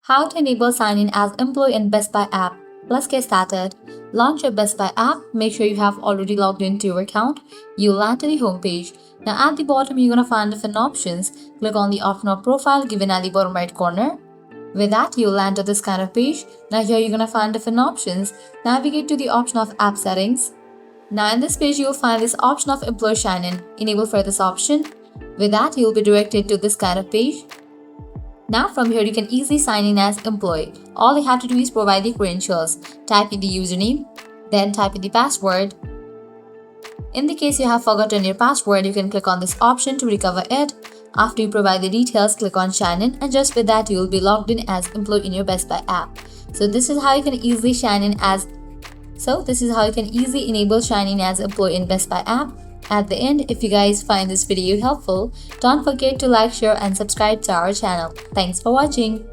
How to enable sign-in as employee in Best Buy app. Let's get started. Launch your Best Buy app. Make sure you have already logged into your account. You'll land to the home page. Now at the bottom, you're going to find different options. Click on the option of profile given at the bottom right corner. With that, you'll land to this kind of page. Now here you're going to find different options. Navigate to the option of app settings. Now in this page, you'll find this option of employee sign-in. Enable for this option. With that, you'll be directed to this kind of page. Now from here, you can easily sign in as employee. All you have to do is provide the credentials. Type in the username, then type in the password. In the case you have forgotten your password, you can click on this option to recover it. After you provide the details, click on sign in, and just with that, you will be logged in as employee in your Best Buy app. This is how you can easily enable sign in as employee in Best Buy app. At the end, if you guys find this video helpful, don't forget to like, share and subscribe to our channel. Thanks for watching.